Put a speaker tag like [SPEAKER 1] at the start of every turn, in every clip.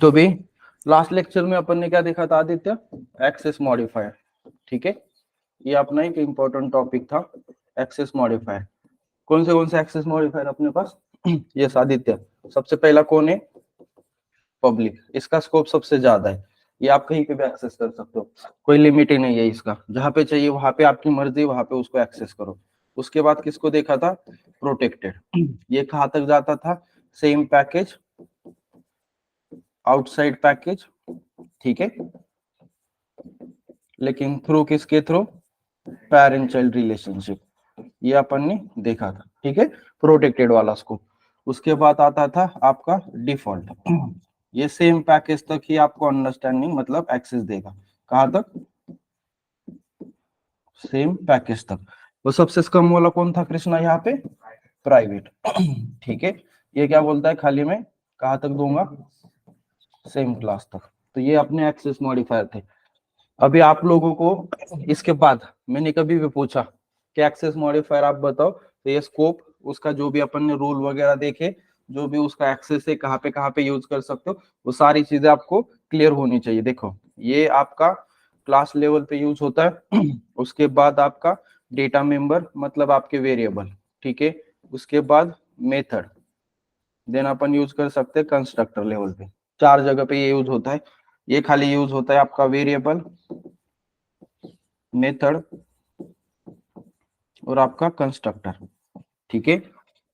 [SPEAKER 1] तो भी last lecture में अपन ने क्या देखा था आदित्य, एक्सेस मॉडिफायर, ठीक है, ये अपना एक इंपॉर्टेंट टॉपिक था एक्सेस मॉडिफायर। कौन से एक्सेस मॉडिफायर अपने पास, यस आदित्य, सबसे पहला कौन है, पब्लिक, इसका स्कोप सबसे ज्यादा है, ये आप कहीं पे भी एक्सेस कर सकते हो, कोई लिमिट ही नहीं है इसका, जहां पे चाहिए वहां पे आपकी मर्जी वहां पे उसको एक्सेस करो। उसके बाद किसको देखा था, प्रोटेक्टेड, ये कहाँ तक जाता था, सेम पैकेज, आउटसाइड पैकेज, ठीक है, लेकिन थ्रू किसके थ्रू, पेरेंट चाइल्ड रिलेशनशिप, ये अपन ने देखा था, ठीक है, प्रोटेक्टेड वाला स्कोप। उसके बाद आता था आपका डिफॉल्ट, ये सेम पैकेज तक ही आपको अंडरस्टैंडिंग मतलब एक्सेस देगा, कहां तक, सेम पैकेज तक। वो सबसे कम वाला कौन था कृष्णा यहाँ पे, प्राइवेट, ठीक है, ये क्या बोलता है खाली में, कहां तक दूंगा, सेम क्लास तक। तो ये अपने एक्सेस मॉडिफायर थे। अभी आप लोगों को इसके बाद मैंने कभी भी पूछा कि एक्सेस मॉडिफायर आप बताओ, तो ये स्कोप उसका जो भी अपन ने रूल वगैरह देखे, जो भी उसका एक्सेस है, कहाँ पे यूज कर सकते हो, वो सारी चीजें आपको क्लियर होनी चाहिए। देखो ये आपका क्लास लेवल पे यूज होता है, उसके बाद आपका डेटा मेंबर मतलब आपके वेरिएबल, ठीक है, उसके बाद मेथड, देन अपन यूज कर सकते हैं कंस्ट्रक्टर लेवल पे, 4 जगह पे ये यूज होता है। ये खाली यूज होता है आपका वेरिएबल, मेथड और आपका कंस्ट्रक्टर, ठीक है,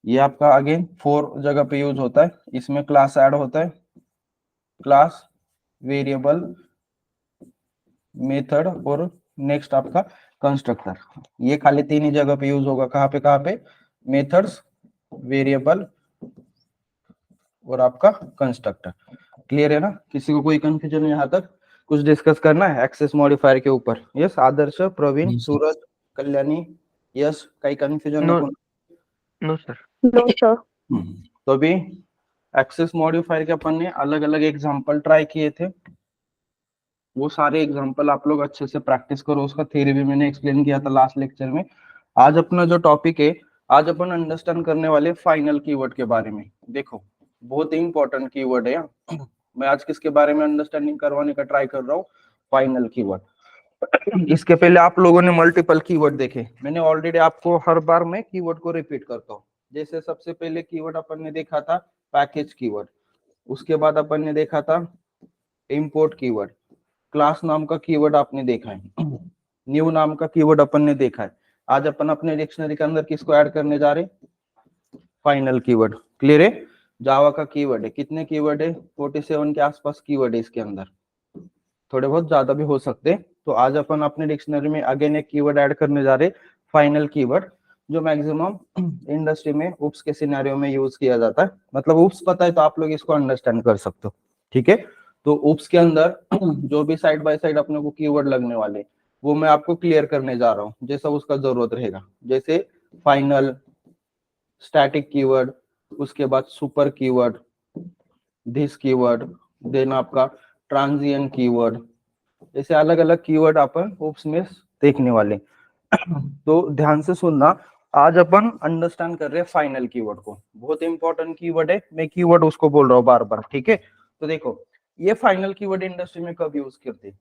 [SPEAKER 1] ये आपका अगेन 4 जगह पे यूज होता है। इसमें क्लास ऐड होता है, क्लास, वेरिएबल, मेथड और नेक्स्ट आपका कंस्ट्रक्टर, ये खाली 3 ही जगह पे यूज होगा, कहाँ पे, मेथड्स, वेरिएबल और आपका कंस्ट्रक्टर। क्लियर है ना, किसी को कोई कंफ्यूजन यहाँ तक, कुछ डिस्कस करना है एक्सेस मॉडिफायर के ऊपर, यस आदर्श, प्रवीण, सूरज, कल्याणी, यस, कहीं कंफ्यूजन है?
[SPEAKER 2] No sir.
[SPEAKER 3] No sir.
[SPEAKER 1] तो अभी एक्सेस मॉडिफायर के अपन ने अलग अलग एग्जांपल ट्राई किए थे, वो सारे एग्जांपल आप लोग अच्छे से प्रैक्टिस करो, उसका थ्योरी भी मैंने एक्सप्लेन किया था लास्ट लेक्चर में। आज अपना जो टॉपिक है, आज अपन अंडरस्टैंड करने वाले फाइनल कीवर्ड के बारे में। देखो बहुत ही इंपॉर्टेंट कीवर्ड है, मैं आज किसके बारे में अंडरस्टैंडिंग करवाने का ट्राई कर रहा हूँ, फाइनल कीवर्ड। इसके पहले आप लोगों ने मल्टीपल कीवर्ड देखे, मैंने ऑलरेडी आपको हर बार मैं कीवर्ड को रिपीट करता हूँ। जैसे सबसे पहले कीवर्ड अपन ने देखा था पैकेज कीवर्ड, उसके बाद अपन ने देखा था इंपोर्ट कीवर्ड, क्लास नाम का कीवर्ड आपने देखा है, न्यू नाम का कीवर्ड अपन ने देखा है। आज अपन अपने डिक्शनरी के अंदर किसको ऐड करने जा रहे, फाइनल कीवर्ड। क्लियर है, जावा का कीवर्ड है, कितने कीवर्ड है, 47 के आसपास कीवर्ड है इसके अंदर, थोड़े बहुत ज्यादा भी हो सकते हैं। तो आज अपन अपने डिक्शनरी में अगेन एक कीवर्ड ऐड करने जा रहे, फाइनल कीवर्ड, जो मैक्सिमम इंडस्ट्री में उप्स के सिनेरियो में यूज किया जाता है। मतलब उप्स पता है तो आप लोग इसको अंडरस्टैंड कर सकते हो, ठीक है। तो उप्स के अंदर जो भी साइड बाय साइड अपने को कीवर्ड लगने वाले, वो मैं आपको क्लियर करने जा रहा हूँ, जैसा उसका जरूरत रहेगा। जैसे फाइनल, स्टैटिक कीवर्ड, उसके बाद super keyword, this keyword, then आपका ट्रांजिएंट कीवर्ड, ऐसे अलग अलग कीवर्ड अपन उप्स में देखने वाले। तो ध्यान से सुनना, आज अपन अंडरस्टैंड कर रहे हैं फाइनल कीवर्ड को, बहुत इंपॉर्टेंट कीवर्ड है, मैं कीवर्ड उसको बोल रहा हूँ बार बार, ठीक है। तो देखो ये फाइनल कीवर्ड इंडस्ट्री में कब यूज करते हैं,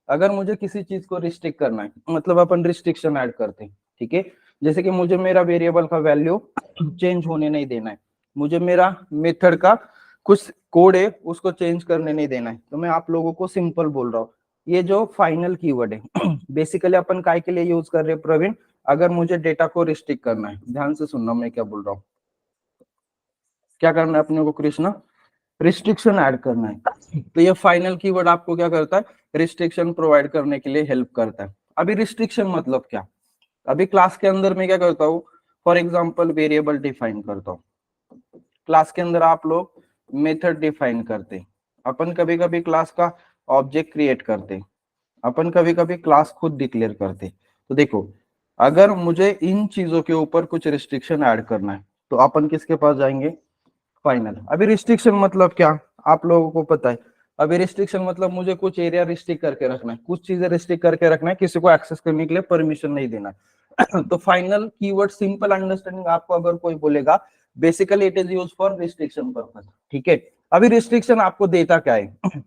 [SPEAKER 1] अगर मुझे किसी चीज को रिस्ट्रिक्ट करना है, मतलब अपन रिस्ट्रिक्शन ऐड करते हैं, ठीक है। जैसे कि मुझे मेरा वेरिएबल का वैल्यू चेंज होने नहीं देना है, मुझे मेरा मेथड का कुछ कोड है उसको चेंज करने नहीं देना है, तो मैं आप लोगों को सिंपल बोल रहा हूँ, ये जो फाइनल कीवर्ड है बेसिकली अपन काय के लिए यूज कर रहे हैं प्रवीण, अगर मुझे डेटा को रिस्ट्रिक्ट करना है। ध्यान से सुनना मैं क्या बोल रहा हूँ, क्या करना है अपने को कृष्णा, रिस्ट्रिक्शन ऐड करना है। तो ये फाइनल कीवर्ड आपको क्या करता है, रिस्ट्रिक्शन प्रोवाइड करने के लिए हेल्प करता है। अभी रिस्ट्रिक्शन मतलब क्या, अभी क्लास के अंदर मैं क्या करता हूँ, फॉर एग्जाम्पल वेरिएबल डिफाइन करता हूँ, क्लास के अंदर आप लोग मेथड डिफाइन करते, अपन कभी कभी क्लास का ऑब्जेक्ट क्रिएट करते, अपन कभी कभी क्लास खुद डिक्लेयर करते। तो देखो अगर मुझे इन चीजों के ऊपर कुछ रिस्ट्रिक्शन ऐड करना है तो अपन किसके पास जाएंगे, फाइनल। अभी रिस्ट्रिक्शन मतलब क्या आप लोगों को पता है, अभी रिस्ट्रिक्शन मतलब मुझे कुछ एरिया रिस्ट्रिक्ट करके रखना है, कुछ चीजें रिस्ट्रिक्ट करके रखना है, किसी को एक्सेस करने के लिए परमिशन नहीं देना है। तो फाइनल कीवर्ड सिंपल अंडरस्टैंडिंग आपको अगर कोई बोलेगा, basically it is use for restriction purpose, ठीक है। अभी रिस्ट्रिक्शन आपको देता क्या है,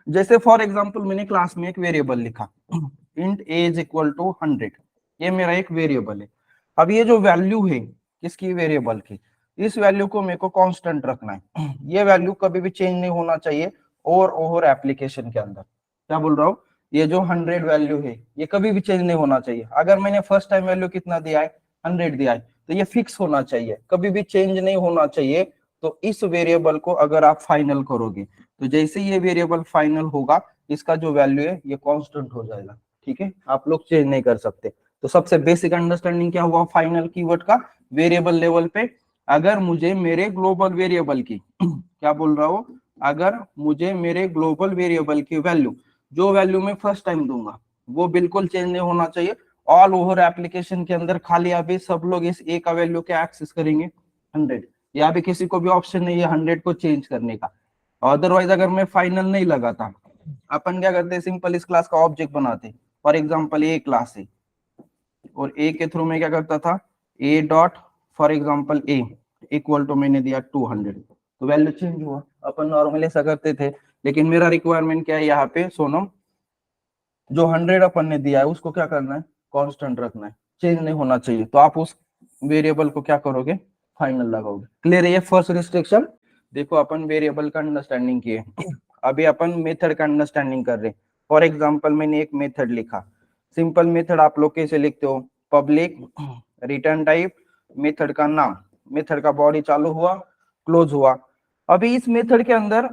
[SPEAKER 1] जैसे फॉर एग्जांपल मैंने क्लास में एक वेरिएबल लिखा int a is equal to 100, ये मेरा एक वेरिएबल है। अब ये जो वैल्यू है किसकी, वेरिएबल की, इस वैल्यू को मेरे को कांस्टेंट रखना है, ये वैल्यू कभी भी चेंज नहीं होना चाहिए ओवर एप्लीकेशन के अंदर। क्या बोल रहा हूँ, ये जो 100 वैल्यू है ये कभी भी चेंज नहीं होना चाहिए। अगर मैंने फर्स्ट टाइम वैल्यू कितना दिया है, 100 दिया है, तो ये फिक्स होना चाहिए, कभी भी चेंज नहीं होना चाहिए। तो इस वेरिएबल को अगर आप फाइनल करोगे तो जैसे ये वेरिएबल फाइनल होगा, इसका जो वैल्यू है ये कांस्टेंट हो जाएगा। ठीक है, आप लोग चेंज नहीं कर सकते। तो सबसे बेसिक अंडरस्टैंडिंग क्या हुआ फाइनल कीवर्ड का, वेरिएबल लेवल पे अगर मुझे मेरे ग्लोबल वेरिएबल की क्या बोल रहा हूं, अगर मुझे मेरे ग्लोबल वेरिएबल की वैल्यू, जो वैल्यू मैं फर्स्ट टाइम दूंगा वो बिल्कुल चेंज नहीं होना चाहिए। ऑल ओवर एप्लीकेशन के अंदर खाली अभी सब लोग इस ए का वैल्यू क्या एक्सेस करेंगे, 100। या भी किसी को भी ऑप्शन नहीं है 100 को चेंज करने का। अदरवाइज अगर मैं फाइनल नहीं लगाता, अपन क्या करते, सिंपल इस क्लास का ऑब्जेक्ट बनाते। फॉर एग्जांपल ए क्लास है और ए के थ्रू में क्या करता था, a dot for example a equal to मैंने दिया 200, तो वैल्यू चेंज हुआ। अपन नॉर्मली ऐसा करते थे, लेकिन मेरा रिक्वायरमेंट क्या है यहाँ पे सोनम, जो 100 अपन ने दिया है उसको क्या करना है, कांस्टेंट रखना है, चेंज नहीं होना चाहिए। तो आप उस वेरिएबल को क्या करोगे, फाइनल लगाओगे। क्लियर है ये फर्स्ट रिस्ट्रिक्शन। देखो अपन वेरिएबल का अंडरस्टैंडिंग किए, अभी अपन मेथड का अंडरस्टैंडिंग कर रहे हैं। फॉर एग्जांपल मैंने एक मेथड लिखा, सिंपल मेथड आप लोग कैसे लिखते हो, पब्लिक रिटर्न टाइप, मेथड का नाम, मेथड का बॉडी चालू हुआ क्लोज हुआ। अभी इस मेथड के अंदर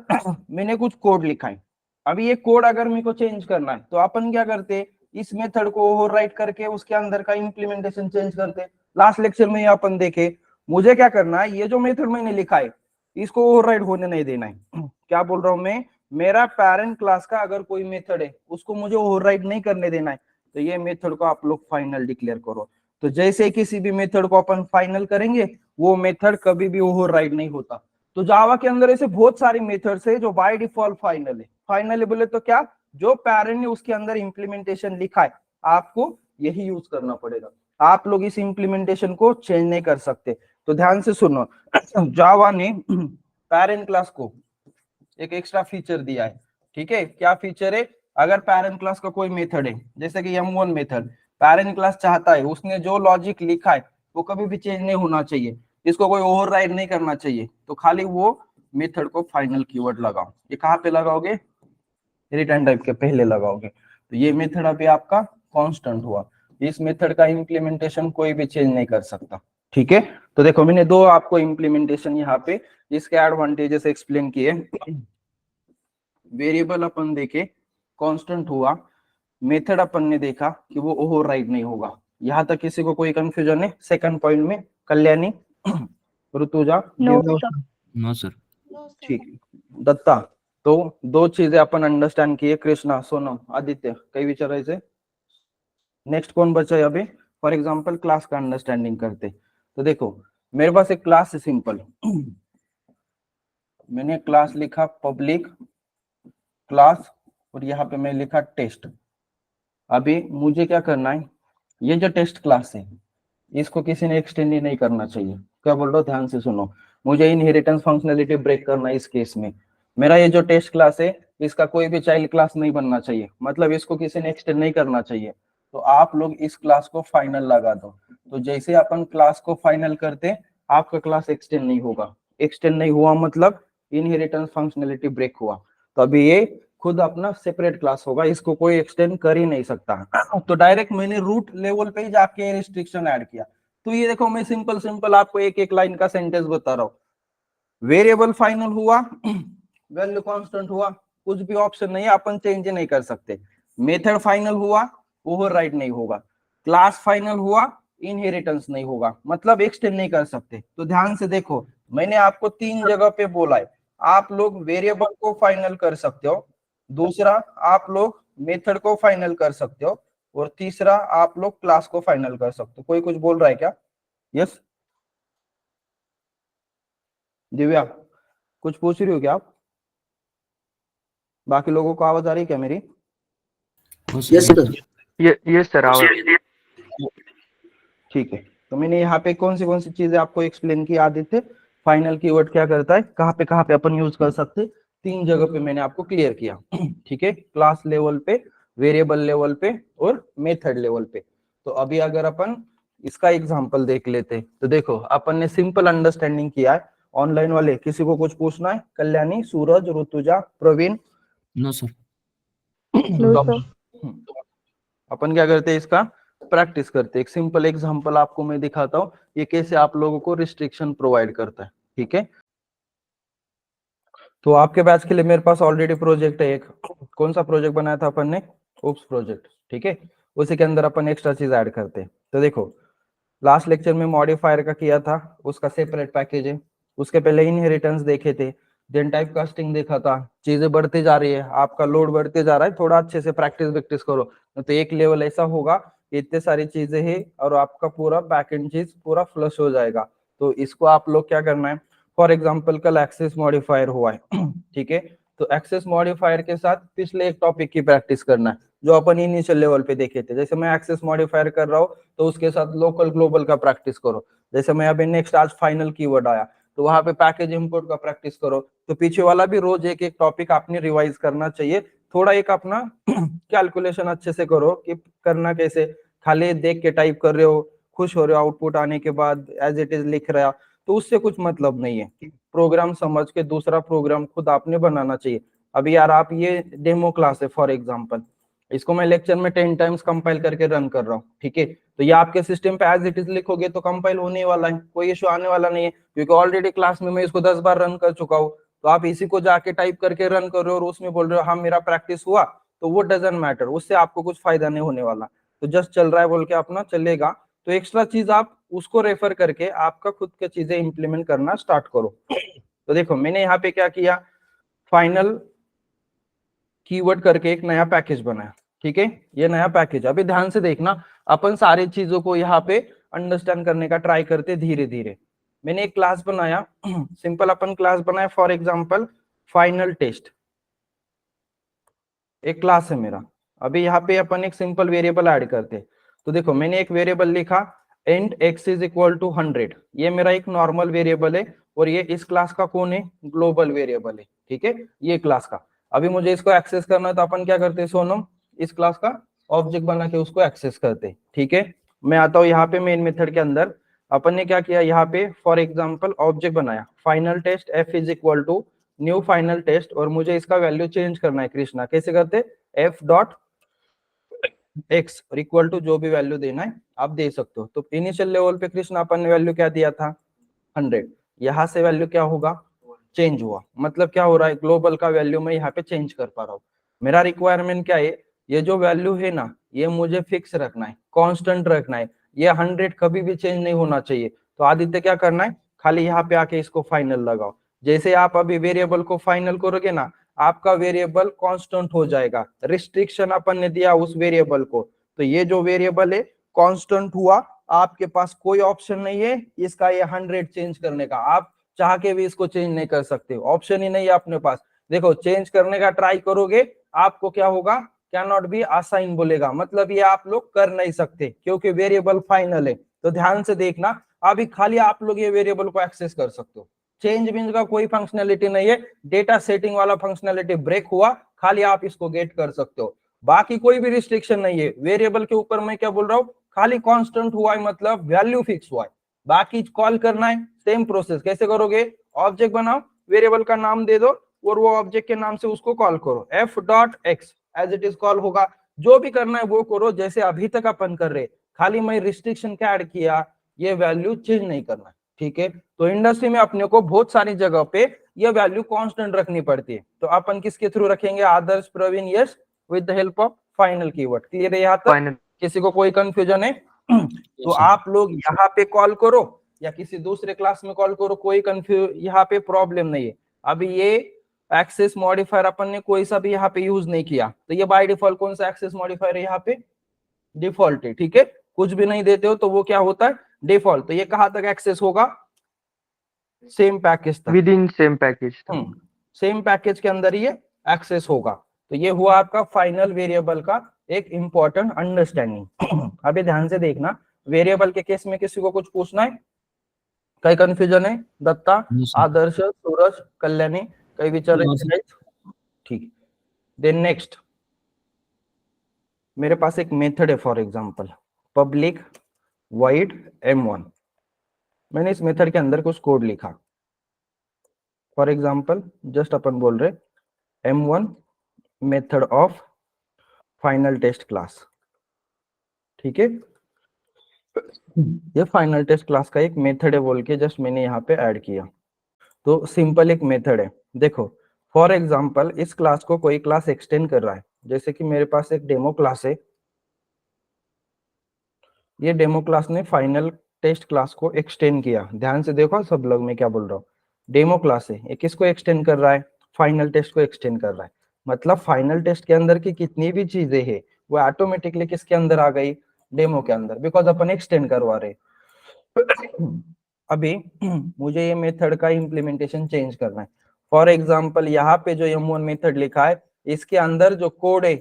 [SPEAKER 1] मैंने कुछ कोड लिखा है। अभी ये कोड अगर मेरे को चेंज करना है तो अपन क्या करते, इस मेथड को ओवरराइट करके उसके अंदर का इंप्लीमेंटेशन चेंज करते। लास्ट लेक्चर में अपन देखे, मुझे क्या करना है, ये जो मेथड मैंने लिखा है इसको ओवरराइड होने नहीं देना है। क्या बोल रहा हूं मैं, मेरा पेरेंट क्लास का अगर कोई मेथड है उसको मुझे ओवरराइड नहीं करने देना है, तो ये मेथड को आप लोग फाइनल डिक्लेयर करो। तो जैसे किसी भी मेथड को अपन फाइनल करेंगे वो मेथड कभी भी ओवरराइड नहीं होता। तो जावा के अंदर ऐसे बहुत सारी मेथड्स है जो बाय डिफॉल्ट फाइनल है। फाइनल बोले तो क्या, जो पेरेंट ने उसके अंदर इंप्लीमेंटेशन लिखा है आपको यही यूज करना पड़ेगा। आप लोग इस इंप्लीमेंटेशन को चेंज नहीं कर सकते। तो ध्यान से सुनो, जावा ने पेरेंट क्लास को एक एक्स्ट्रा फीचर दिया है। ठीक है, क्या फीचर है, अगर पेरेंट क्लास का कोई मेथड है जैसे कि M1 मेथड, पेरेंट क्लास चाहता है उसने जो लॉजिक लिखा है वो कभी भी चेंज नहीं होना चाहिए, इसको कोई ओवरराइड नहीं करना चाहिए, तो खाली वो मेथड को फाइनल कीवर्ड लगाओ। ये कहाँ पे लगाओगे, रिटर्न टाइप के पहले लगाओगे। तो ये मेथड अभी आपका कांस्टेंट हुआ, इस मेथड का इंप्लीमेंटेशन कोई भी चेंज नहीं कर सकता। ठीक है, तो देखो मैंने दो आपको इंप्लीमेंटेशन यहाँ पे इसके एडवांटेजेस एक्सप्लेन किए। वेरिएबल अपन देखे कांस्टेंट हुआ, मेथड अपन ने देखा कि वो ओवरराइड नहीं होगा। यहाँ तक किसी को कोई कंफ्यूजन है सेकंड पॉइंट में, कल्याणी, ऋतुजा?
[SPEAKER 2] No sir.
[SPEAKER 1] ठीक, दत्ता। तो दो चीजें अपन अंडरस्टैंड किए, कृष्णा, सोनम, आदित्य, काही विचारायचे? नेक्स्ट कौन बचा है अभी? फॉर एग्जांपल क्लास का अंडरस्टैंडिंग करते। तो देखो मेरे पास एक क्लास है सिंपल, मैंने क्लास लिखा पब्लिक क्लास और यहाँ पे मैं लिखा टेस्ट। अभी मुझे क्या करना है, ये जो टेस्ट क्लास है इसको किसी ने एक्सटेंड ही नहीं करना चाहिए। क्या बोल रहा हूँ, ध्यान से सुनो, मुझे इनहेरिटेंस फंक्शनैलिटी ब्रेक करना है। इस केस में मेरा ये जो टेस्ट क्लास है इसका कोई भी चाइल्ड क्लास नहीं बनना चाहिए, मतलब इसको किसी ने एक्सटेंड नहीं करना चाहिए। तो आप लोग इस क्लास को फाइनल लगा दो। तो जैसे अपन क्लास को फाइनल करते आपका क्लास एक्सटेंड नहीं होगा। एक्सटेंड नहीं हुआ मतलब इनहेरिटेंस फंक्शनैलिटी ब्रेक हुआ, तो अभी ये खुद अपना सेपरेट क्लास होगा, इसको कोई एक्सटेंड कर ही नहीं सकता। तो डायरेक्ट मैंने रूट लेवल पे ही जाके रिस्ट्रिक्शन ऐड किया। तो ये देखो मैं सिंपल सिंपल आपको एक एक लाइन का सेंटेंस बता रहा हूँ। वेरिएबल फाइनल हुआ, वैल्यू कांस्टेंट हुआ, कुछ भी ऑप्शन नहीं है, अपन चेंज नहीं कर सकते। मेथड फाइनल हुआ, ओवरराइड नहीं होगा। क्लास फाइनल हुआ, इनहेरिटेंस नहीं होगा, मतलब एक्सटेंड नहीं कर सकते। तो ध्यान से देखो, मैंने आपको तीन जगह पे बोला है, आप लोग वेरिएबल को फाइनल कर सकते हो, दूसरा आप लोग मेथड को फाइनल कर सकते हो, और तीसरा आप लोग क्लास को फाइनल कर सकते हो। कोई कुछ बोल रहा है क्या? यस दिव्या, कुछ पूछ रही हो क्या आप? बाकी लोगों को आवाज आ रही है क्या मेरी?
[SPEAKER 2] Yes sir.
[SPEAKER 3] यस सर, आवाज।
[SPEAKER 1] ठीक है, तो मैंने यहाँ पे कौन सी चीजें आपको एक्सप्लेन की आदित्य? फाइनल कीवर्ड क्या करता है, कहाँ पे अपन यूज कर सकते, 3 जगह पे मैंने आपको क्लियर किया। ठीक है, क्लास लेवल पे, वेरिएबल लेवल पे और मेथड लेवल पे। तो अभी अगर अपन इसका एग्जांपल देख लेते, तो देखो अपन ने सिंपल अंडरस्टैंडिंग किया है। ऑनलाइन वाले किसी को कुछ पूछना है, Kalyani, Suraj, Rutuja, Pravin?
[SPEAKER 2] No sir.
[SPEAKER 4] No
[SPEAKER 1] तो
[SPEAKER 4] सर।
[SPEAKER 1] अपन क्या करते हैं, इसका प्रैक्टिस करते हैं। एक सिंपल एग्जांपल आपको मैं दिखाता हूँ, ये कैसे आप लोगों को रिस्ट्रिक्शन प्रोवाइड करता है। ठीक है, तो आपके बैच के लिए मेरे पास ऑलरेडी प्रोजेक्ट है एक। कौन सा प्रोजेक्ट बनाया था अपन ने, ओप्स प्रोजेक्ट। ठीक है, उसी के अंदर अपन एक्स्ट्रा चीज ऐड करते हैं। तो देखो लास्ट लेक्चर में मॉडिफायर का किया था, उसका सेपरेट पैकेज है। उसके पहले इनहेरिटेंस देखे थे, देन टाइप कास्टिंग देखा था। चीजें बढ़ती जा रही है, आपका लोड बढ़ते जा रहा है, थोड़ा अच्छे से प्रैक्टिस वैक्टिस करो, तो एक लेवल ऐसा होगा कि इतने सारी चीजें हैं और आपका पूरा बैकएंड चीज पूरा फ्लश हो जाएगा। तो इसको आप लोग क्या करना है, फॉर एग्जाम्पल कल एक्सेस मॉडिफायर हुआ है। ठीक है, तो एक्सेस मॉडिफायर के साथ पिछले एक टॉपिक की प्रैक्टिस करना है जो अपन इनिशियल लेवल पे देखे थे। जैसे मैं एक्सेस मॉडिफायर कर रहा हूँ तो उसके साथ लोकल ग्लोबल का प्रैक्टिस करो। जैसे मैं अभी नेक्स्ट आज फाइनल कीवर्ड आया तो वहां पे पैकेज इंपोर्ट का प्रैक्टिस करो। तो पीछे वाला भी रोज एक एक टॉपिक आपने रिवाइज करना चाहिए। थोड़ा एक अपना कैलकुलेशन अच्छे से करो कि करना कैसे, खाली देख के टाइप कर रहे हो, खुश हो रहे हो आउटपुट आने के बाद एज इट इज लिख रहा, तो उससे कुछ मतलब नहीं है। प्रोग्राम समझ के दूसरा प्रोग्राम खुद आपने बनाना चाहिए। अभी यार आप ये डेमो क्लास है फॉर एग्जांपल, इसको मैं लेक्चर में 10 टाइम्स कंपाइल करके रन कर रहा हूँ। ठीक है, तो ये आपके सिस्टम पे एज इट इज लिखोगे तो कंपाइल होने वाला है, कोई इशू आने वाला नहीं है, क्योंकि ऑलरेडी क्लास में मैं इसको 10 बार रन कर चुका हूँ। तो आप इसी को जाके टाइप करके रन कर रहे हो और उसमें बोल रहे हो हाँ मेरा प्रैक्टिस हुआ, तो वो डजंट मैटर, उससे आपको कुछ फायदा नहीं होने वाला। तो जस्ट चल रहा है बोल के अपना चलेगा, तो एक्स्ट्रा चीज आप उसको रेफर करके आपका खुद की चीजें इंप्लीमेंट करना स्टार्ट करो। तो देखो मैंने यहाँ पे क्या किया, फाइनल कीवर्ड करके एक नया पैकेज बनाया। ठीक है, ये नया पैकेज, अभी ध्यान से देखना, अपन सारी चीजों को यहाँ पे अंडरस्टैंड करने का ट्राई करते धीरे धीरे। मैंने एक क्लास बनाया, सिंपल अपन क्लास बनाया, फॉर एग्जांपल फाइनल टेस्ट, एक क्लास है मेरा। अभी यहाँ पे अपन एक सिंपल वेरिएबल ऐड करते, तो देखो मैंने एक वेरिएबल लिखा int x is equal to 100। ये मेरा एक नॉर्मल वेरिएबल है और ये इस क्लास का कौन है, ग्लोबल वेरिएबल है। ठीक है, ये क्लास का। अभी मुझे इसको एक्सेस करना है तो अपन क्या करते हैं सोनम, इस क्लास का ऑब्जेक्ट बना के उसको एक्सेस करते। ठीक है, मैं आता हूँ यहाँ पे मेन मेथड के अंदर। अपन ने क्या किया, यहाँ पे फॉर एग्जाम्पल ऑब्जेक्ट बनाया final test f is equal to new final test, और मुझे इसका वैल्यू चेंज करना है कृष्णा। कैसे करते, f डॉट x और इक्वल टू जो भी वैल्यू देना है आप दे सकते हो। तो इनिशियल लेवल पे कृष्णा अपन ने वैल्यू क्या दिया था, 100। यहाँ से वैल्यू क्या होगा, चेंज हुआ, मतलब क्या हो रहा है, ग्लोबल का वैल्यू मैं यहाँ पे चेंज कर पा रहा हूँ। मेरा रिक्वायरमेंट क्या है, ये जो वैल्यू है ना ये मुझे फिक्स रखना है, कांस्टेंट रखना है, ये 100 कभी भी चेंज नहीं होना चाहिए। तो आदित्य क्या करना है, खाली यहाँ पे आके इसको फाइनल लगाओ। जैसे आप अभी वेरिएबल को फाइनल करोगे ना, आपका वेरिएबल कांस्टेंट हो जाएगा। रिस्ट्रिक्शन अपन ने दिया उस वेरिएबल को, तो ये जो वेरिएबल है कांस्टेंट हुआ, आपके पास कोई ऑप्शन नहीं है इसका ये 100 चेंज करने का। आप चाह के भी इसको चेंज नहीं कर सकते, ऑप्शन ही नहीं है अपने पास। देखो चेंज करने का ट्राई करोगे आपको क्या होगा, कैन नॉट बी असाइन बोलेगा, मतलब ये आप लोग कर नहीं सकते क्योंकि वेरिएबल फाइनल है। तो ध्यान से देखना, अभी खाली आप लोग ये वेरिएबल को एक्सेस कर सकते हो, चेंज बिंज का कोई फंक्शनैलिटी नहीं है। डेटा सेटिंग वाला फंक्शनैलिटी ब्रेक हुआ, खाली आप इसको गेट कर सकते हो, बाकी कोई भी रिस्ट्रिक्शन नहीं है। वेरिएबल के ऊपर मैं क्या बोल रहा हूँ, खाली कांस्टेंट हुआ है मतलब वैल्यू फिक्स हुआ है, बाकी कॉल करना है सेम प्रोसेस। कैसे करोगे, ऑब्जेक्ट बनाओ, वेरिएबल का नाम दे दो और वो ऑब्जेक्ट के नाम से उसको कॉल करो, f dot x as it is call होगा। जो भी करना है वो करो जैसे अभी तक अपन कर रहे, खाली मैं रिस्ट्रिक्शन क्या ऐड किया, ये वैल्यू चेंज नहीं करना। ठीक है, तो इंडस्ट्री में अपने को बहुत सारी जगह पे ये वैल्यू कांस्टेंट रखनी पड़ती है, तो अपन किसके थ्रू रखेंगे, Adarsh, Pravin, yes, with the help of final keyword. Clear है यहाँ तक,
[SPEAKER 3] फाइनल।
[SPEAKER 1] किसी को कोई कंफ्यूजन है? तो आप लोग यहाँ पे कॉल करो या किसी दूसरे क्लास में कॉल करो, कोई कंफ्यूज यहाँ पे प्रॉब्लम नहीं है। अभी ये एक्सेस मॉडिफायर अपन ने कोई सा भी यहाँ पे यूज नहीं किया, तो ये बाय डिफॉल्ट कौन सा एक्सेस मॉडिफायर है, यहाँ पे डिफॉल्ट है। ठीक है, कुछ भी नहीं देते हो तो वो क्या होता है, डिफॉल्ट। तो ये कहाँ तक एक्सेस होगा, सेम पैकेज तक,
[SPEAKER 3] with in same package.
[SPEAKER 1] Same package के अंदर ये एक्सेस होगा। तो ये हुआ आपका फाइनल वेरिएबल का एक इंपॉर्टेंट अंडरस्टैंडिंग। अभी ध्यान से देखना, वेरिएबल के केस में किसी को कुछ पूछना है, काही कन्फ्युजन आहे दत्ता,
[SPEAKER 2] No, sir.
[SPEAKER 1] आदर्श, सूरज, कल्याणी, काही विचार
[SPEAKER 2] No, sir.
[SPEAKER 1] ठीक. देन नेक्स्ट मेरे पास एक मेथड है, for example public void m1. मैंने इस मेथड के अंदर कुछ कोड लिखा, फॉर एग्जांपल जस्ट अपन बोल रहे m1 method of final test class, ठीक है। ये फाइनल टेस्ट क्लास का एक मेथड है बोल के जस्ट मैंने यहाँ पे ऐड किया। तो सिंपल एक मेथड है, देखो फॉर एग्जांपल इस क्लास को कोई क्लास एक्सटेंड कर रहा है, जैसे कि मेरे पास एक डेमो क्लास है, ये डेमो क्लास ने फाइनल टेस्ट क्लास को एक्सटेंड किया। ध्यान से देखो सब लोग, मैं क्या बोल रहा हूँ, डेमो क्लास है, ये किसको एक्सटेंड कर रहा है, फाइनल टेस्ट को एक्सटेंड कर रहा है। मतलब फाइनल टेस्ट के अंदर की कितनी भी चीजें हैं वो ऑटोमेटिकली किसके अंदर आ गई, डेमो के अंदर, बिकॉज अपन एक्सटेंड करवा रहे। अभी मुझे ये मेथड का इम्प्लीमेंटेशन चेंज करना है। फॉर एग्जांपल यहाँ पे जो m1 मेथड लिखा है इसके अंदर जो कोड है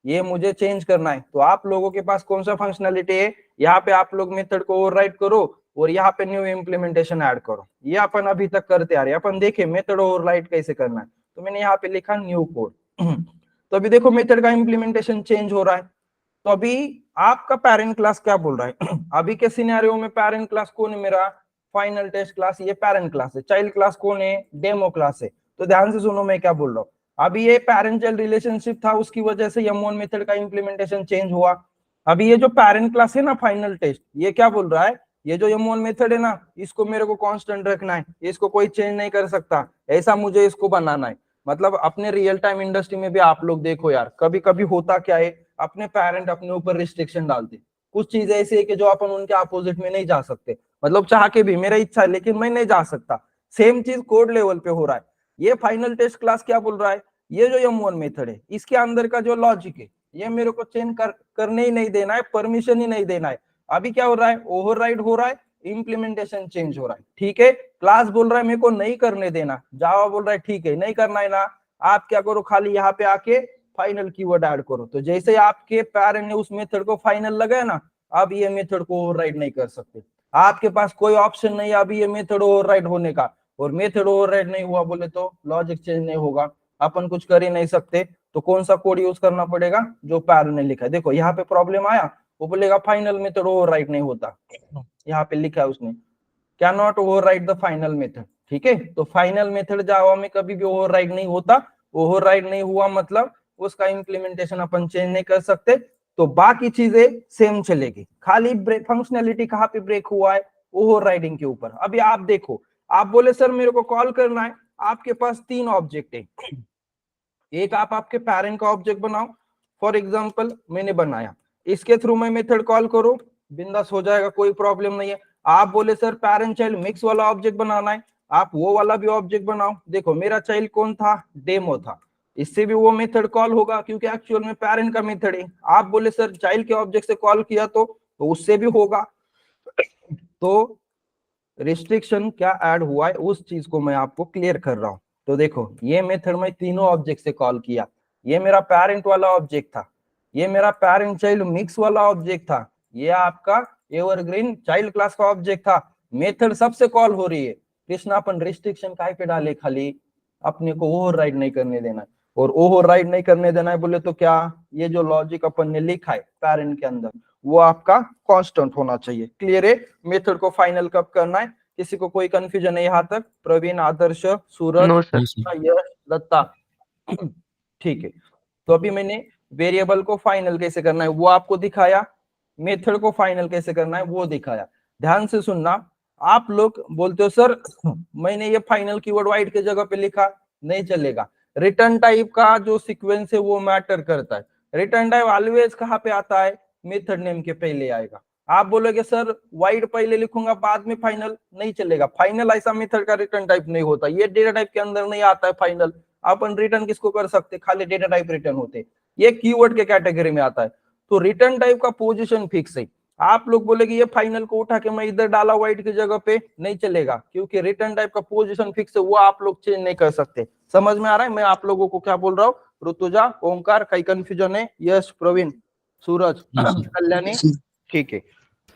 [SPEAKER 1] ये मुझे चेंज करना है। तो आप लोगों के पास कौन सा फंक्शनलिटी है, यहाँ पे आप लोग मेथड को ओवरराइट करो और यहाँ पे न्यू इम्प्लीमेंटेशन ऐड करो। ये अपन अभी तक करते आ रहे हैं, अपन देखे मेथड ओवरराइट कैसे करना है। तो मैंने यहाँ पे लिखा न्यू कोड। तो अभी देखो मेथड का इम्प्लीमेंटेशन चेंज हो रहा है। तो अभी आपका पेरेंट क्लास क्या बोल रहा है, अभी के सिनेरियो में पेरेंट क्लास कौन है मेरा, फाइनल टेस्ट क्लास, ये पेरेंट क्लास है। चाइल्ड क्लास कौन है, डेमो क्लास है। तो ध्यान से सुनो मैं क्या बोल रहा हूँ। अभी ये पेरेंट चाइल्ड रिलेशनशिप था, उसकी वजह से m1 मेथड का इम्प्लीमेंटेशन चेंज हुआ। अभी ये जो पेरेंट क्लास है ना फाइनल टेस्ट, ये क्या बोल रहा है, ये जो m1 मेथड है ना इसको मेरे को कांस्टेंट रखना है, इसको कोई चेंज नहीं कर सकता, ऐसा मुझे इसको बनाना है। मतलब अपने रियल टाइम इंडस्ट्री में भी आप लोग देखो यार, कभी कभी होता क्या है, अपने पेरेंट अपने ऊपर रिस्ट्रिक्शन डालते। कुछ चीजें ऐसी है कि जो अपन उनके अपोजिट में नहीं जा सकते, मतलब चाह के भी, मेरा इच्छा है लेकिन मैं नहीं जा सकता। सेम चीज कोड लेवल पे हो रहा है। ये फाइनल टेस्ट क्लास क्या बोल रहा है, ये जो m1 मेथड है इसके अंदर का जो लॉजिक है ये मेरे को चेंज करने ही नहीं देना है, परमिशन ही नहीं देना है। अभी क्या हो रहा है, ओवरराइड हो रहा है, इम्प्लीमेंटेशन चेंज हो रहा है, ठीक है। क्लास बोल रहा है मेरे को नहीं करने देना, जावा बोल रहा है ठीक है नहीं करना है ना, आप क्या करो खाली यहाँ पे आके फाइनल कीवर्ड ऐड करो। तो जैसे आपके पेरेंट ने उस मेथड को फाइनल लगाया ना, अब ये मेथड को ओवरराइड नहीं कर सकते। आपके पास कोई ऑप्शन नहीं है अभी ये मेथड ओवरराइड होने का, और मेथड ओवरराइड नहीं हुआ बोले तो लॉजिक चेंज नहीं होगा, अपन कुछ कर ही नहीं सकते। तो कौन सा कोड यूज करना पड़ेगा, जो पेरेंट ने लिखा है। देखो यहाँ पे प्रॉब्लम आया, वो बोलेगा फाइनल मेथड ओवरराइड नहीं होता, यहाँ पे लिखा है उसने can not override the final method, ठीक है। तो फाइनल मेथड जावा में कभी भी ओवरराइड नहीं होता, ओवरराइड नहीं हुआ मतलब उसका इम्प्लीमेंटेशन अपन चेंज नहीं कर सकते। तो बाकी चीजें सेम चलेगी, खाली फंक्शनैलिटी कहाँ पे ब्रेक हुआ है, ओवरराइडिंग के ऊपर। अभी आप देखो, आप बोले सर मेरे को कॉल करना है, आपके पास 3 ऑब्जेक्ट है, एक आप आपके पेरेंट का ऑब्जेक्ट बनाओ, फॉर एग्जांपल मैंने बनाया, इसके थ्रू मैं मेथड कॉल करो, बिंदास हो जाएगा, कोई प्रॉब्लम नहीं है। आप बोले सर पेरेंट चाइल्ड मिक्स वाला ऑब्जेक्ट बनाना है, आप वो वाला भी ऑब्जेक्ट बनाओ। देखो मेरा चाइल्ड कौन था, डेमो था, इससे भी वो मेथड कॉल होगा क्योंकि एक्चुअल में पेरेंट का मेथड है। आप बोले सर चाइल्ड के ऑब्जेक्ट से कॉल किया तो उससे भी होगा। तो रिस्ट्रिक्शन क्या ऐड हुआ है उस चीज को मैं आपको क्लियर कर रहा हूं। तो देखो ये मेथड में तीनों ऑब्जेक्ट से कॉल किया, ये मेरा पेरेंट वाला ऑब्जेक्ट था, ये मेरा पेरेंट चाइल्ड मिक्स वाला ऑब्जेक्ट था, ये आपका एवरग्रीन चाइल्ड क्लास का ऑब्जेक्ट था। मेथड सबसे कॉल हो रही है, कृष्णा अपन रिस्ट्रिक्शन काय पे डाले, खाली अपने को ओवरराइड नहीं करने देना है। और ओवरराइड नहीं करने देना है बोले तो क्या, ये जो लॉजिक अपन ने लिखा है पेरेंट के अंदर वो आपका कांस्टेंट होना चाहिए। क्लियर है, मेथड को फाइनल कब करना है, किसी को कोई कंफ्यूजन है यहाँ तक, प्रवीण, आदर्श, सूरज,
[SPEAKER 3] No, sir.
[SPEAKER 2] No, sir.
[SPEAKER 1] यश, दत्ता, ठीक है। तो अभी मैंने वेरिएबल को फाइनल कैसे करना है वो आपको दिखाया, मेथड को फाइनल कैसे करना है वो दिखाया। ध्यान से सुनना, आप लोग बोलते हो सर मैंने ये फाइनल कीवर्ड वाइड के जगह पे लिखा, नहीं चलेगा। रिटर्न टाइप का जो सीक्वेंस है वो मैटर करता है। रिटर्न टाइप ऑलवेज कहाँ पे आता है, मेथड नेम के पहले आएगा। आप बोलोगे सर वाइड पहले लिखूंगा बाद में फाइनल, नहीं चलेगा। फाइनल ऐसा मेथड का रिटर्न टाइप नहीं होता, ये डेटा टाइप के अंदर नहीं आता है फाइनल। अपन रिटर्न किसको कर सकते, खाली डेटा टाइप रिटर्न होते, ये कीवर्ड के कैटेगरी में आता है। तो रिटर्न टाइप का पोजीशन फिक्स है। आप लोग बोलेगे ये फाइनल को उठा के मैं इधर डाला वाइड की जगह पे, नहीं चलेगा, क्योंकि रिटर्न टाइप का पोजीशन फिक्स है, वो आप लोग चेंज नहीं कर सकते। समझ में आ रहा है मैं आप लोगों को क्या बोल रहा हूँ। ऋतुजा, ओंकार, कई कंफ्यूजन है, यश, प्रवीण, सूरज,
[SPEAKER 2] No, sir.
[SPEAKER 1] कल्याणी, ठीक है।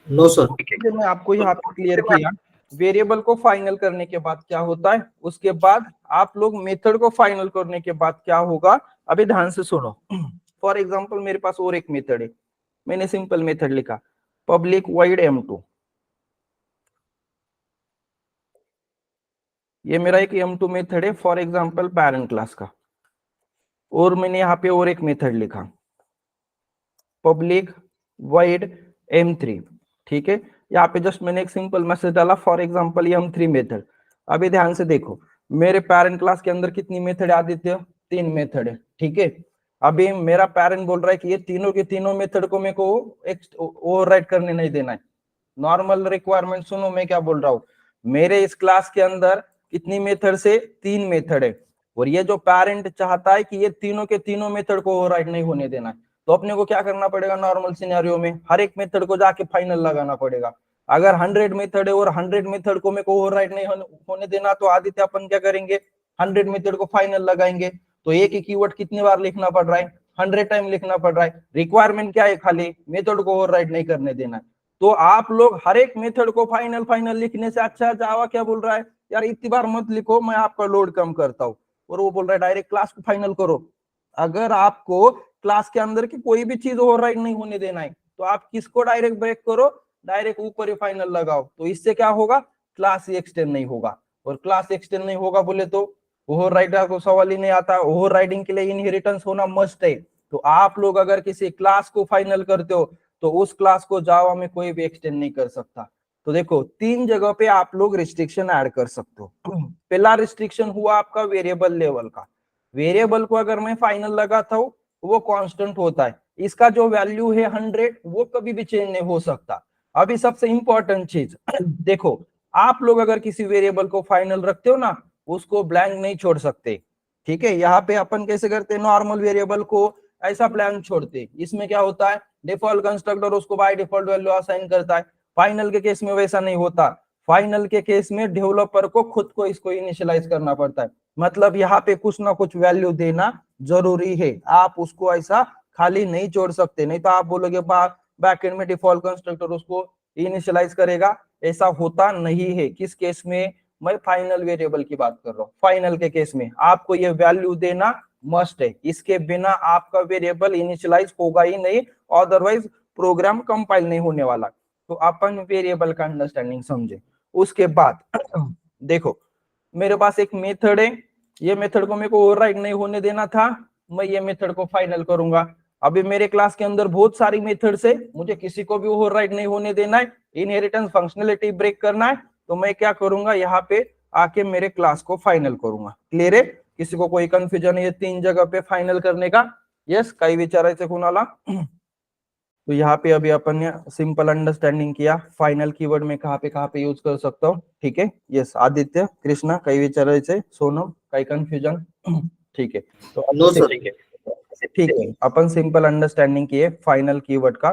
[SPEAKER 2] No, sir.
[SPEAKER 1] मैं आपको यहाँ पे क्लियर किया वेरिएबल को फाइनल करने के बाद क्या होता है, उसके बाद आप लोग मेथड को फाइनल करने के बाद क्या होगा, अभी ध्यान से सुनो। फॉर एग्जांपल मेरे पास और एक मेथड है, मैंने सिंपल मेथड लिखा पब्लिक वॉइड m2, ये मेरा एक m2 मेथड है फॉर एग्जांपल पेरेंट क्लास का। और मैंने यहाँ पे और एक मेथड लिखा पब्लिक वॉइड m3, ठीक है। यहाँ पे जस्ट मैंने एक सिंपल मैसेज डाला फॉर एग्जांपल m3 मेथड। अभी ध्यान से देखो, मेरे पेरेंट क्लास के अंदर कितनी मेथड है आदित्य, 3 मेथड है, ठीक है। अभी मेरा पेरेंट बोल रहा है कि ये तीनों के तीनों मेथड को मेरे को ओवरराइड करने नहीं देना है। नॉर्मल रिक्वायरमेंट सुनो मैं क्या बोल रहा हूँ, मेरे इस क्लास के अंदर कितनी मेथड से, 3 मेथड है, और ये जो पेरेंट चाहता है कि ये तीनों के तीनों मेथड को ओवरराइड नहीं होने देना है, तो अपने को क्या करना पड़ेगा, नॉर्मल सिनेरियो में हर एक मेथड को जाके फाइनल लगाना पड़ेगा। अगर 100 मेथड है और 100 मेथड को मेरे को ओवरराइड नहीं होने देना, तो आदित्य अपन क्या करेंगे, 100 मेथड को फाइनल लगाएंगे। तो एक ही कीवर्ड कितनी बार लिखना पड़ रहा है, 100 टाइम लिखना पड़ रहा है। रिक्वायरमेंट क्या है, खाली मेथड को ओवरराइड नहीं करने देना है। तो आप लोग हर एक मेथड को फाइनल फाइनल लिखने से अच्छा जावा क्या बोल रहा है, यार इतनी बार मत लिखो, मैं आपका लोड कम करता हूँ। और वो बोल रहा है डायरेक्ट क्लास को फाइनल करो। अगर आपको क्लास के अंदर की कोई भी चीज ओवरराइड नहीं होने देना है, तो आप किसको डायरेक्ट ब्रेक करो, डायरेक्ट ऊपर ही फाइनल लगाओ। तो इससे क्या होगा, क्लास ही एक्सटेंड नहीं होगा। और क्लास एक्सटेंड नहीं होगा बोले तो ओवरराइडर को सवाल ही नहीं आता। ओवरराइडिंग के लिए इनहेरिटेंस होना मस्ट है। तो आप लोग अगर किसी क्लास को फाइनल करते हो, तो उस क्लास को जावा में कोई भी एक्सटेंड नहीं कर सकता। तो देखो 3 जगह पे आप लोग रिस्ट्रिक्शन ऐड कर सकते हो। पहला रिस्ट्रिक्शन हुआ आपका वेरिएबल लेवल का। वेरिएबल को अगर मैं फाइनल लगाता हूँ, वो कांस्टेंट होता है, इसका जो वैल्यू है 100 वो कभी भी चेंज नहीं हो सकता। अभी सबसे इंपॉर्टेंट चीज देखो, आप लोग अगर किसी वेरिएबल को फाइनल रखते हो ना, उसको ब्लैंक नहीं छोड़ सकते, ठीक है। यहाँ पे अपन कैसे करते हैं, नॉर्मल वेरिएबल को ऐसा ब्लैंक छोड़ते, इसमें क्या होता है, डिफॉल्ट कंस्ट्रक्टर उसको बाय डिफॉल्ट वैल्यू असाइन करता है। फाइनल के केस में वैसा नहीं होता। फाइनल के केस में डेवलपर को खुद को इसको इनिशियलाइज करना पड़ता है। मतलब यहाँ पे कुछ ना कुछ वैल्यू देना जरूरी है, आप उसको ऐसा खाली नहीं छोड़ सकते। नहीं तो आप बोलोगे बैकएंड में डिफॉल्ट कंस्ट्रक्टर उसको इनिशियलाइज करेगा, ऐसा होता नहीं है। किस केस में, मैं फाइनल वेरिएबल की बात कर रहा हूँ। फाइनल के केस में आपको ये वैल्यू देना मस्ट है, इसके बिना आपका वेरिएबल इनिशियलाइज होगा ही नहीं, अदरवाइज प्रोग्राम कंपाइल नहीं होने वाला। तो अपन वेरिएबल का अंडरस्टैंडिंग समझे। उसके बाद देखो, मेरे पास एक मेथड है, ये मेथड को मेरे को ओवरराइड नहीं होने देना था, मैं ये मेथड को फाइनल करूंगा। अभी मेरे क्लास के अंदर बहुत सारी मेथड्स है, मुझे किसी को भी ओवरराइड नहीं होने देना है, इनहेरिटेंस फंक्शनलिटी ब्रेक करना है। तो मैं क्या करूंगा, यहाँ पे आके मेरे क्लास को फाइनल करूंगा। क्लियर है, किसी को कोई कंफ्यूजन है ये 3 जगह पे फाइनल करने का? यस, काही विचारायचं कुणाला? तो यहाँ पे अभी अपन ने सिंपल अंडरस्टैंडिंग किया, फाइनल कीवर्ड में कहाँ पे यूज कर सकता हूँ, ठीक है। यस, आदित्य, कृष्णा, काही विचारायचंय? सोनम, काही कंफ्यूजन? ठीक है, तो
[SPEAKER 2] नो सर।
[SPEAKER 1] ठीक है, अपन सिंपल अंडरस्टैंडिंग किए फाइनल कीवर्ड का।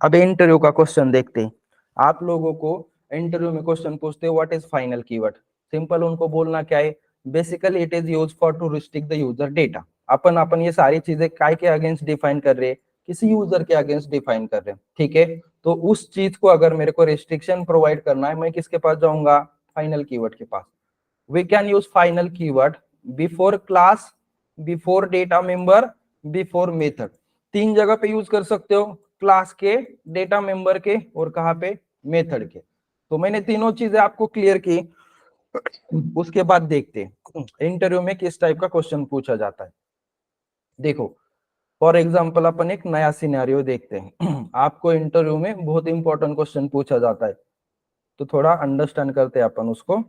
[SPEAKER 1] अब इंटरव्यू का क्वेश्चन देखते हैं। आप लोगों को इंटरव्यू में क्वेश्चन पूछते हैं what is final keyword. Simple उनको बोलना क्या है, basically it is used for to restrict the user data. अपन ये सारी चीजें काय के अगेंस्ट डिफाइन कर रहे हैं, किसी यूजर के अगेंस्ट डिफाइन कर रहे हैं, ठीक है। तो उस चीज को अगर मेरे को रिस्ट्रिक्शन प्रोवाइड करना है, मैं किसके पास जाऊंगा, फाइनल कीवर्ड के पास। We can use final keyword before class, before data member, before method. 3 जगह पे यूज कर सकते हो, क्लास के, डेटा मेंबर के, और कहाँ पे, मेथड के। तो मैंने तीनों चीजें आपको क्लियर की। उसके बाद देखते हैं इंटरव्यू में किस टाइप का क्वेश्चन पूछा जाता है। देखो फॉर एग्जांपल अपन एक नया सिनेरियो देखते हैं। आपको इंटरव्यू में बहुत इंपॉर्टेंट क्वेश्चन पूछा जाता है, तो थोड़ा अंडरस्टैंड करते हैं अपन उसको।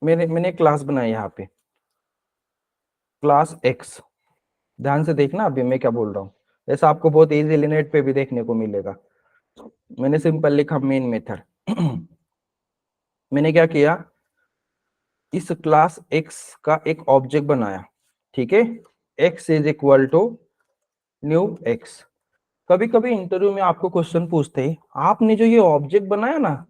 [SPEAKER 1] मैंने क्लास बनाई यहाँ पे, क्लास एक्स। ध्यान से देखना अभी मैं क्या बोल रहा हूँ, ऐसा आपको बहुत इजीली नेट पे भी देखने को मिलेगा। मैंने सिंपल लिखा मेन मेथड। मैंने क्या किया, इस क्लास एक्स का एक ऑब्जेक्ट बनाया, ठीक है। X is equal to new x. कभी कभी इंटरव्यू में आपको क्वेश्चन पूछते हैं, आपने जो ये ऑब्जेक्ट बनाया ना,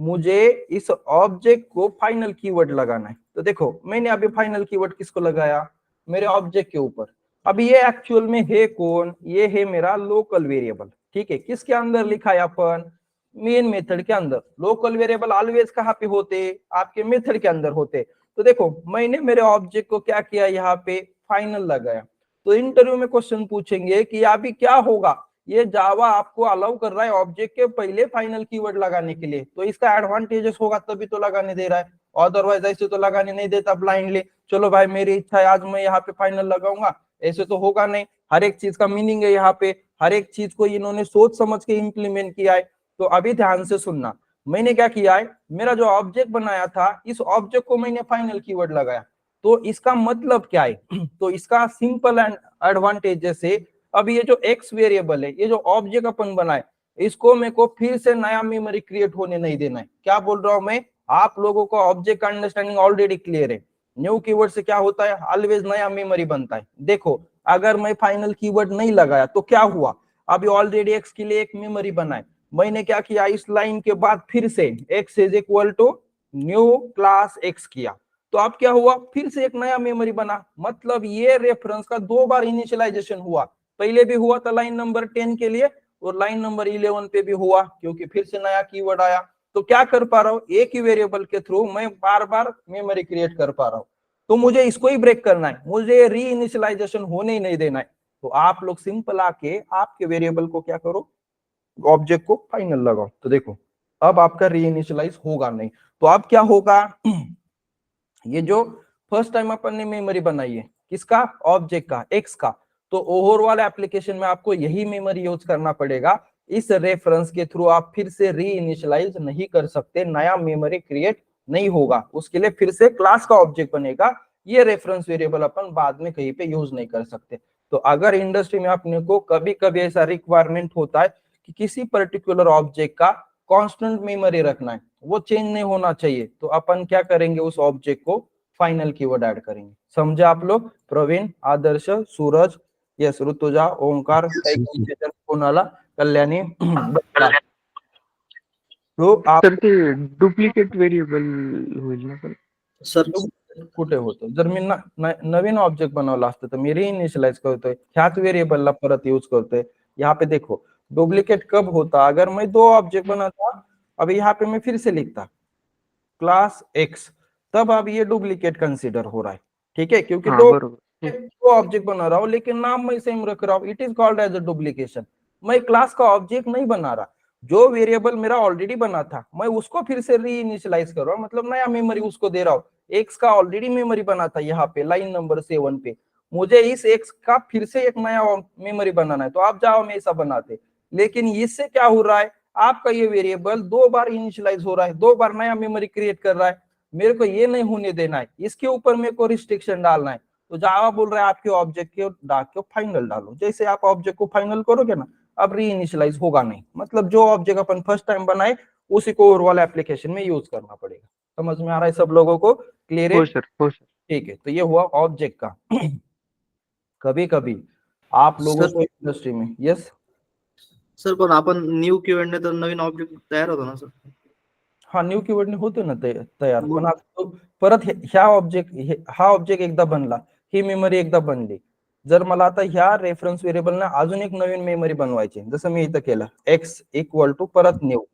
[SPEAKER 1] मुझे इस ऑब्जेक्ट को फाइनल कीवर्ड लगाना है। तो देखो मैंने अभी फाइनल कीवर्ड किसको लगाया, मेरे ऑब्जेक्ट के ऊपर। अब ये एक्चुअल में है कौन, ये है मेरा लोकल वेरिएबल। ठीक है, किसके अंदर लिखा है अपन, मेन मेथड के अंदर। लोकल वेरिएबल ऑलवेज कहाँ पे होते, आपके मेथड के अंदर होते। तो देखो मैंने मेरे ऑब्जेक्ट को क्या किया, यहाँ पे फाइनल लगाया। तो इंटरव्यू में क्वेश्चन पूछेंगे कि अभी क्या होगा, ये जावा आपको अलाउ कर रहा है ऑब्जेक्ट के पहले फाइनल कीवर्ड लगाने के लिए, तो इसका एडवांटेजेस होगा तभी तो लगाने दे रहा है, अदरवाइज ऐसे तो लगाने नहीं देता ब्लाइंडली। चलो भाई मेरी इच्छा है आज मैं यहाँ पे फाइनल लगाऊंगा, ऐसे तो होगा नहीं। हर एक चीज का मीनिंग है यहाँ पे, हर एक चीज को इन्होंने सोच समझ के इम्प्लीमेंट किया है। तो अभी ध्यान से सुनना, मैंने क्या किया है, मेरा जो ऑब्जेक्ट बनाया था इस ऑब्जेक्ट को मैंने फाइनल कीवर्ड लगाया। तो इसका मतलब क्या है तो इसका सिंपल एंड एडवांटेज से, अब ये जो एक्स वेरिएबल है, ये जो ऑब्जेक्ट अपन बनाए, इसको मेरे को फिर से नया मेमोरी क्रिएट होने नहीं देना है। क्या बोल रहा हूं मैं, आप लोगों को ऑब्जेक्ट का अंडरस्टैंडिंग ऑलरेडी क्लियर है। न्यू कीवर्ड से क्या होता है, ऑलवेज नया मेमोरी बनता है। देखो अगर मैं फाइनल कीवर्ड नहीं लगाया तो क्या हुआ, अभी ऑलरेडी एक्स के लिए एक मेमोरी बनाए, मैंने क्या किया, इस लाइन के बाद फिर से x is equal to new class x किया, तो अब क्या हुआ, फिर से एक नया मेमोरी बना। मतलब ये रेफरेंस का 2 बार इनिशियलाइजेशन हुआ, पहले भी हुआ था लाइन नंबर 10 के लिए और लाइन नंबर 11 पे भी हुआ, क्योंकि फिर से नया कीवर्ड आया। तो क्या कर पा रहा हूँ, एक ही वेरिएबल के थ्रू मैं बार बार मेमोरी क्रिएट कर पा रहा हूँ। तो मुझे इसको ही ब्रेक करना है, मुझे री इनिशियलाइजेशन होने ही नहीं देना है। तो आप लोग सिंपल आके आपके वेरिएबल को क्या करो, ऑब्जेक्ट को फाइनल लगाओ। तो देखो अब आपका रीइनिशियलाइज होगा नहीं। तो अब क्या होगा ये जो फर्स्ट टाइम अपन ने मेमोरी बनाई है किसका, ऑब्जेक्ट का, एक्स का, तो ओवरऑल एप्लीकेशन में आपको यही मेमोरी यूज करना पड़ेगा। इस रेफरेंस के थ्रू आप फिर से रीइनिशियलाइज नहीं कर सकते, नया मेमोरी क्रिएट नहीं होगा, उसके लिए फिर से क्लास का ऑब्जेक्ट बनेगा। ये रेफरेंस वेरिएबल अपन बाद में कहीं पे यूज नहीं कर सकते। तो अगर इंडस्ट्री में अपने को कभी कभी ऐसा रिक्वायरमेंट होता है कि किसी पर्टिकुलर ऑब्जेक्ट का कांस्टेंट मेमोरी रखना है, वो चेंज नहीं होना चाहिए, तो अपन क्या करेंगे, उस ऑब्जेक्ट को फाइनल कीवर्ड ऐड करेंगे। समझे आप लोग, प्रवीण, आदर्श, सूरज, यस, ऋतुजा, ओंकार, कोणाला, कल्याणी तो आप
[SPEAKER 3] सर ते डुप्लिकेट व्हेरिएबल होईल ना पण?
[SPEAKER 2] सर
[SPEAKER 1] कुठे होतं, जर मी नवीन ऑब्जेक्ट बनवला असतं तर मी रिइनिशियलाइज करतोय, ह्याच वेरिएबलला परत यूज करतोय। यहाँ पे देखो डुप्लीकेट कब होता, अगर मैं 2 ऑब्जेक्ट बनाता, अभी यहाँ पे मैं फिर से लिखता क्लास एक्स, तब अब ये डुप्लीकेट कंसीडर हो रहा है। ठीक है, क्योंकि
[SPEAKER 3] हाँ
[SPEAKER 1] दो
[SPEAKER 3] बरोबर.
[SPEAKER 1] दो ऑब्जेक्ट बना रहा हूँ लेकिन नाम मैं सेम रख रहा हूँ, it is called as a duplication. मैं क्लास का ऑब्जेक्ट नहीं बना रहा, जो वेरिएबल मेरा ऑलरेडी बना था मैं उसको फिर से रीइनिशियलाइज कर रहा हूँ, मतलब नया मेमोरी उसको दे रहा हूँ। एक्स का ऑलरेडी मेमोरी बना था यहाँ पे लाइन नंबर 7 पे, मुझे इस एक्स का फिर से एक नया मेमोरी बनाना है, तो आप जाओ में ऐसा बनाते। लेकिन इससे क्या हो रहा है, आपका ये वेरिएबल 2 बार इनिशियलाइज हो रहा है, 2 बार नया मेमोरी क्रिएट कर रहा है। मेरे को ये नहीं होने देना है, इसके ऊपर मेरे को रिस्ट्रिक्शन डालना है। तो जावा बोल रहा है आपके ऑब्जेक्ट के डाल के फाइनल डालो, जैसे आप ऑब्जेक्ट को फाइनल करोगे ना, अब रीइनिशियलाइज होगा नहीं, मतलब जो ऑब्जेक्ट अपन फर्स्ट टाइम बनाए उसी को ओवरऑल एप्लीकेशन में यूज करना पड़ेगा। समझ में आ रहा है सब लोगों को, क्लियर है?
[SPEAKER 3] हो सर, हो सर.
[SPEAKER 1] ठीक है, तो ये हुआ ऑब्जेक्ट का। कभी कभी आप लोगों
[SPEAKER 2] सर
[SPEAKER 1] को इंडस्ट्री में, यस
[SPEAKER 2] सर पण आपण न्यू कीवर्डने तर नवीन ऑब्जेक्ट तयार होतो ना सर.
[SPEAKER 1] हा न्यू कीवर्डने होतो ना तयार, पण
[SPEAKER 2] मग
[SPEAKER 1] आता परत ह्या ऑब्जेक्ट, हा ऑब्जेक्ट एकदा बनला, ही मेमरी एकदा बनली, जर मला आता ह्या रेफरन्स व्हेरिएबलना अजून एक नवीन मेमरी बनवायची, जसं मी इथं केलं एक्स इक्वल टू परत न्यू,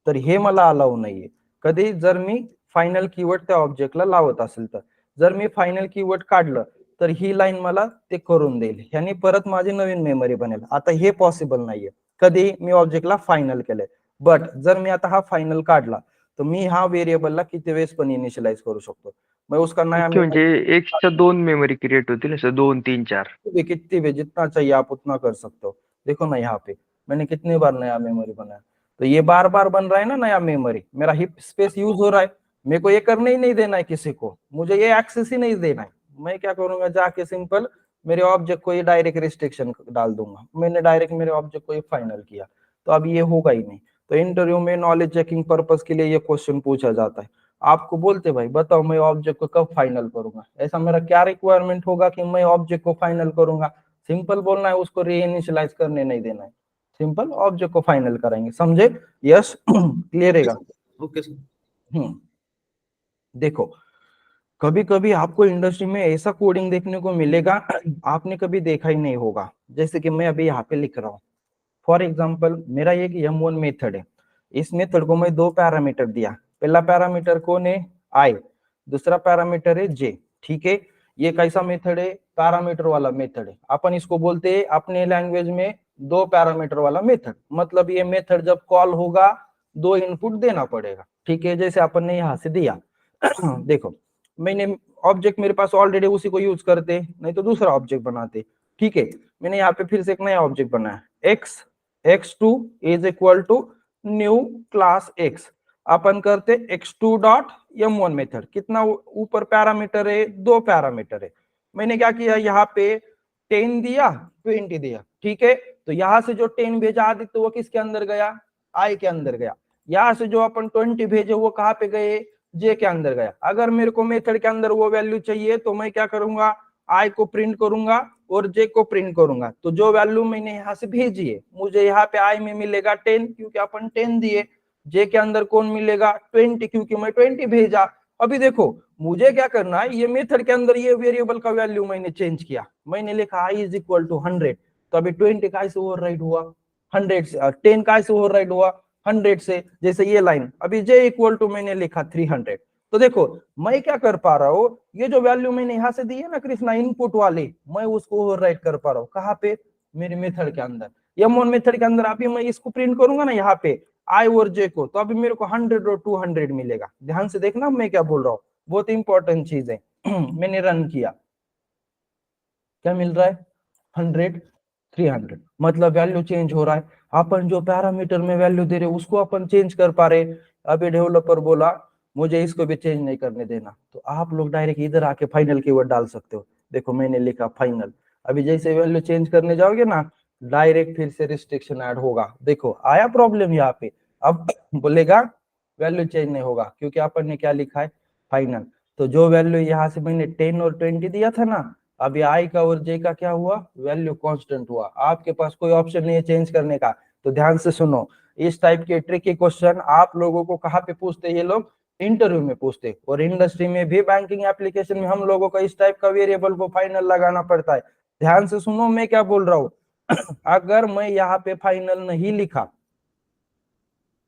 [SPEAKER 1] तर हे मला अलाउ नाहीये कधी, जर मी फायनल कीवर्ड त्या ऑब्जेक्टला लावत असेल तर। जर मी फायनल कीवर्ड काढलं तर ही लाईन मला ते करून देईल, ह्यानी परत माझी नवीन मेमरी बनेल। आता हे पॉसिबल नाहीये कधी मी ऑब्जेक्टला फायनल केलंय, बट जर मी आता हा फायनल काढला तर मी हा वेरिएबलला किती वेळेस पण इनिशियलाइज करू शकतो, मैं उसका नया
[SPEAKER 3] ओके, म्हणजे एक्सच्या 2 मेमरी क्रिएट होतील असं 2, 3, 4.
[SPEAKER 1] कितनी भी जितना चाहिए आप उतना कर सकते हो। देखो ना यहाँ पे मैंने कितनी बार नया मेमोरी बनाया, तो ये बार बार बन रहा है ना नया मेमोरी, मेरा हिप स्पेस यूज हो रहा है, मेरे को ये करने ही नहीं देना है किसी को, मुझे ये एक्सेस ही नहीं देना है। मैं क्या करूंगा, जाके सिंपल मेरे ऑब्जेक्ट को ये डायरेक्ट रिस्ट्रिक्शन डाल दूंगा, मैंने डायरेक्ट मेरे ऑब्जेक्ट को ये फाइनल किया, तो अब ये होगा ही नहीं। तो इंटरव्यू में नॉलेज चेकिंग पर्पज के लिए ये क्वेश्चन पूछा जाता है, आपको बोलते भाई बताओ मैं ऑब्जेक्ट को कब फाइनल करूंगा, ऐसा मेरा क्या रिक्वायरमेंट होगा कि मैं ऑब्जेक्ट को फाइनल करूंगा, सिंपल बोलना है, उसको रीइनिशियलाइज करने नहीं देना है, सिंपल ऑब्जेक्ट को फाइनल कराएंगे। समझे? यस, क्लियर रहेगा?
[SPEAKER 2] Okay sir.
[SPEAKER 1] देखो कभी कभी आपको इंडस्ट्री में ऐसा कोडिंग देखने को मिलेगा आपने कभी देखा ही नहीं होगा। जैसे कि मैं अभी यहाँ पे लिख रहा हूँ, फॉर एग्जाम्पल मेरा एक M1 मेथड है। इस मेथड को मैं 2 पैरामीटर दिया। पहला पैरामीटर कौन है, I, दूसरा पैरामीटर है J। ठीक है, ये कैसा मेथड है, पैरामीटर वाला मेथड है। अपन इसको बोलते हैं अपने लैंग्वेज में 2 पैरामीटर वाला मेथड। मतलब ये मेथड जब कॉल होगा 2 इनपुट देना पड़ेगा। ठीक है, जैसे अपन ने यहाँ से दिया देखो मैंने ऑब्जेक्ट मेरे पास ऑलरेडी उसी को यूज करते, नहीं तो दूसरा ऑब्जेक्ट बनाते। ठीक है, मैंने यहाँ पे फिर से एक नया ऑब्जेक्ट बनाया, x2 is equal to new class x। अपन करते x2 डॉट m1 मेथड। कितना ऊपर पैरामीटर है, 2 पैरामीटर है। मैंने क्या किया, यहाँ पे 10 दिया, 20 दिया। ठीक है, तो यहाँ से जो 10 भेजा आदित्य वो किसके अंदर गया, I के अंदर गया। यहाँ से जो अपन 20 भेजे वो कहाँ पे गए, J के अंदर गया। अगर मेरे को मेथड के अंदर वो वैल्यू चाहिए तो मैं क्या करूंगा, I को प्रिंट करूंगा और J को प्रिंट करूंगा। तो जो वैल्यू मैंने यहाँ से भेजी है मुझे यहाँ पे I में मिलेगा 10 क्योंकि अपन 10 दिए। J के अंदर कौन मिलेगा, 20 क्योंकि मैं 20 भेजा। अभी देखो मुझे क्या करना है, ये मेथड के अंदर ये वेरिएबल का वैल्यू मैंने चेंज किया। मैंने लिखा I इज इक्वल टू 100, तो अभी 20 का से ओवरराइट हुआ 100 से, 10 का से ओवरराइट हुआ 100 से। जैसे ये लाइन अभी J इक्वल टू मैंने लिखा 300। तो देखो मैं क्या कर पा रहा हूँ, ये जो वैल्यू मैंने यहाँ से दी है ना कृष्णा इनपुट वाली, मैं उसको ओवरराइट कर पा रहा हूँ। कहाँ पे, मेरे मेथड के अंदर, M1 मेथड के अंदर। अभी मैं इसको प्रिंट करूंगा ना यहाँ पे I और J को, तो अभी मेरे को 100 और 200 मिलेगा। ध्यान से देखना मैं क्या बोल रहा हूँ, बहुत इंपॉर्टेंट चीज है। मैंने रन किया, क्या मिल रहा है, 100 300, मतलब वैल्यू चेंज हो रहा है। अपन जो पैरामीटर में वैल्यू दे रहे उसको अपन चेंज कर पा रहे। अभी डेवलपर बोला मुझे इसको भी चेंज नहीं करने देना, तो आप लोग डायरेक्ट इधर आके फाइनल कीवर्ड डाल सकते हो। देखो मैंने लिखा फाइनल। अभी जैसे वैल्यू चेंज करने जाओगे ना डायरेक्ट फिर से रिस्ट्रिक्शन ऐड होगा। देखो आया प्रॉब्लम यहाँ पे, अब बोलेगा वैल्यू चेंज नहीं होगा क्योंकि अपन ने क्या लिखा है, फाइनल। तो जो वैल्यू यहाँ से मैंने 10 और 20 दिया था ना, अभी I का और J का क्या हुआ, वैल्यू कांस्टेंट हुआ। आपके पास कोई ऑप्शन नहीं है चेंज करने का। तो ध्यान से सुनो, इस टाइप के ट्रिकी क्वेश्चन आप लोगों को कहाँ पे पूछते, ये लोग इंटरव्यू में पूछते। और इंडस्ट्री में भी बैंकिंग एप्लीकेशन में हम लोगों को इस टाइप का वेरिएबल को फाइनल लगाना पड़ता है। ध्यान से सुनो मैं क्या बोल रहा हूँ। अगर मैं यहाँ पे फाइनल नहीं लिखा,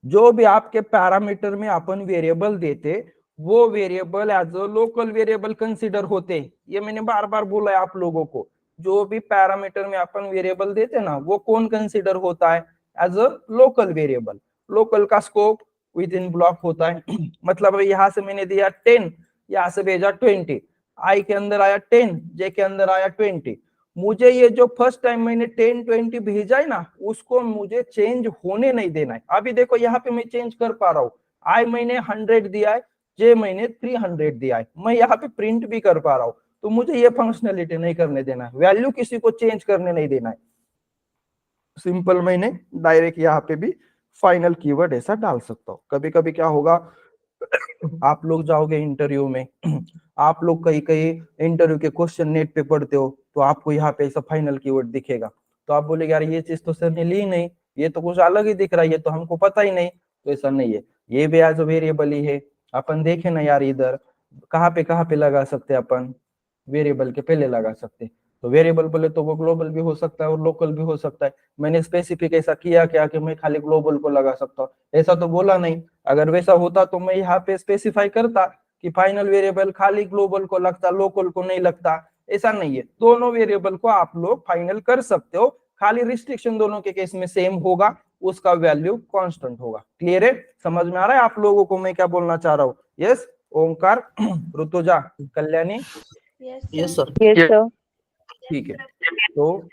[SPEAKER 1] जो भी आपके पैरामीटर में अपन वेरिएबल देते वो variable as a local variable consider होते। ये मैंने बार बार बोला है आप लोगों को, जो भी पैरामीटर में अपन वेरिएबल देते ना वो कौन कंसीडर होता है, as a local variable. Local का स्कोप विद इन ब्लॉक होता है। मतलब यहाँ से मैंने दिया 10, यहाँ से भेजा 20, I के अंदर आया 10, J के अंदर आया 20। मुझे ये जो फर्स्ट टाइम मैंने 10 20 भेजा है ना उसको मुझे चेंज होने नहीं देना है। अभी देखो यहाँ पे मैं चेंज कर पा रहा हूँ, I मैंने 100 दिया है, J मैंने 300 दिया है, मैं यहाँ पे प्रिंट भी कर पा रहा हूँ। तो मुझे ये फंक्शनलिटी नहीं करने देना है, वैल्यू किसी को चेंज करने नहीं देना है। सिंपल मैंने डायरेक्ट यहाँ पे भी फाइनल कीवर्ड ऐसा डाल सकता हूँ। कभी कभी क्या होगा, आप लोग जाओगे इंटरव्यू में, आप लोग कई कई इंटरव्यू के क्वेश्चन नेट पे पढ़ते हो तो आपको यहाँ पे ऐसा फाइनल कीवर्ड दिखेगा, तो आप बोलेगे यार ये चीज तो सर ने ली नहीं, ये तो कुछ अलग ही दिख रहा है, ये तो हमको पता ही नहीं। तो ऐसा नहीं है, ये भी एज वेरिएबल ही है। अपन देखे ना यार इधर कहाँ पे लगा सकते हैं अपन, वेरिएबल के पहले लगा सकते। तो वेरिएबल बोले तो वो ग्लोबल भी हो सकता है और लोकल भी हो सकता है। मैंने स्पेसिफिक ऐसा किया क्या कि मैं खाली ग्लोबल को लगा सकता हूँ, ऐसा तो बोला नहीं। अगर वैसा होता तो मैं यहाँ पे स्पेसिफाई करता कि फाइनल वेरिएबल खाली ग्लोबल को लगता, लोकल को नहीं लगता। ऐसा नहीं है, दोनों वेरिएबल को आप लोग फाइनल कर सकते हो, खाली रिस्ट्रिक्शन दोनों के केस में सेम होगा, उसका वैल्यू कांस्टेंट होगा। क्लियर है, समझ में आ रहा है आप लोगों को मैं क्या बोलना चाह रहा हूँ। यस ओंकार, ऋतुजा, कल्याणी,
[SPEAKER 2] यस सर।
[SPEAKER 1] ठीक है। तो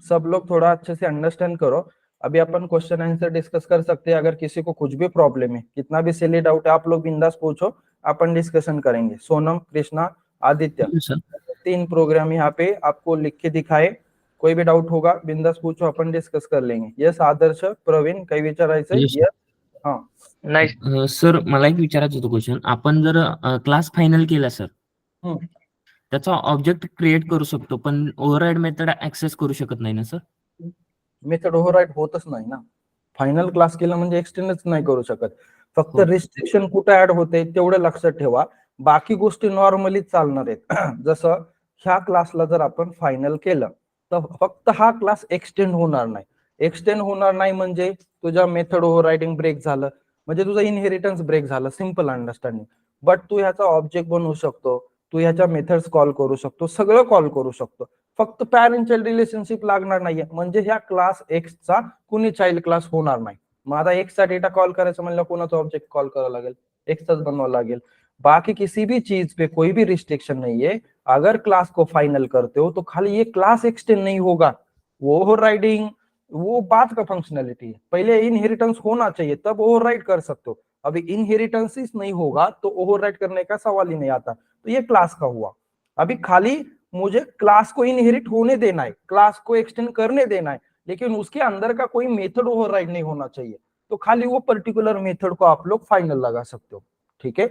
[SPEAKER 1] सब लोग थोड़ा अच्छे से अंडरस्टैंड करो। अभी अपन क्वेश्चन आंसर डिस्कस कर सकते हैं। अगर किसी को कुछ भी प्रॉब्लम है, कितना भी सिली डाउट है, आप लोग बिंदास पूछो, अपन डिस्कशन करेंगे। सोनम, कृष्णा, आदित्य, 3 प्रोग्राम यहाँ पे आपको लिख के दिखाए। कोई भी डाउट होगा बिंदास पूछो, अपन डिस्कस कर लेंगे। यस आदर्श, प्रवीण, काही विचारायचं? यस, हा
[SPEAKER 3] नाही
[SPEAKER 4] सर मला एक विचारायचं होतं क्वेश्चन. आपण जर क्लास फायनल केला सर, त्याचा ऑब्जेक्ट क्रिएट करू शकतो पण ओव्हरराइड मेथड ऍक्सेस करू शकत नाही ना सर?
[SPEAKER 1] मेथड ओव्हरराइड होतच नाही ना. फायनल क्लास केला म्हणजे एक्सटेंडच नाही करू शकत. फक्त
[SPEAKER 4] हो.
[SPEAKER 1] रिस्ट्रिक्शन कुठे ऍड होते तेवढं लक्षात ठेवा. बाकी गोष्टी नॉर्मली चालणार आहेत जसं ह्या क्लासला जर आपण फायनल केलं तर फक्त हा क्लास एक्सटेंड होणार नाही. एक्सटेंड होणार नाही म्हणजे तुझ्या मेथड ओव्हररायडिंग ब्रेक झालं म्हणजे तुझा इनहेरिटन्स ब्रेक झालं, सिम्पल अंडरस्टँडिंग. बट तू ह्याचा ऑब्जेक्ट बनवू शकतो, तू ह्याच्या मेथड्स कॉल करू शकतो, सगळं कॉल करू शकतो. फक्त पॅरेंट चाइल्ड रिलेशनशिप लागणार नाहीये म्हणजे ह्या क्लास एक्सचा कुणी चाइल्ड क्लास होणार नाही. मग आता एक्सचा डेटा कॉल करायचं म्हणलं कोणाचा ऑब्जेक्ट कॉल करावं लागेल, एक्सचाच बनवावं लागेल. बाकी किसी भी चीज पे कोई भी रिस्ट्रिक्शन नहीं है. अगर क्लास को फाइनल करते हो तो खाली ये क्लास एक्सटेंड नहीं होगा, वो ओवरराइडिंग वो बात का फंक्शनैलिटी है. पहले इनहेरिटेंस होना चाहिए तब ओवरराइड कर सकते हो. अभी इनहेरिटेंस नहीं होगा तो ओवरराइड करने का सवाल ही नहीं आता. तो ये क्लास का हुआ. अभी खाली मुझे क्लास को इनहेरिट होने देना है, क्लास को एक्सटेंड करने देना है, लेकिन उसके अंदर का कोई मेथड ओवरराइड नहीं होना चाहिए. तो खाली वो पर्टिकुलर मेथड को आप लोग फाइनल लगा सकते हो. ठीक है.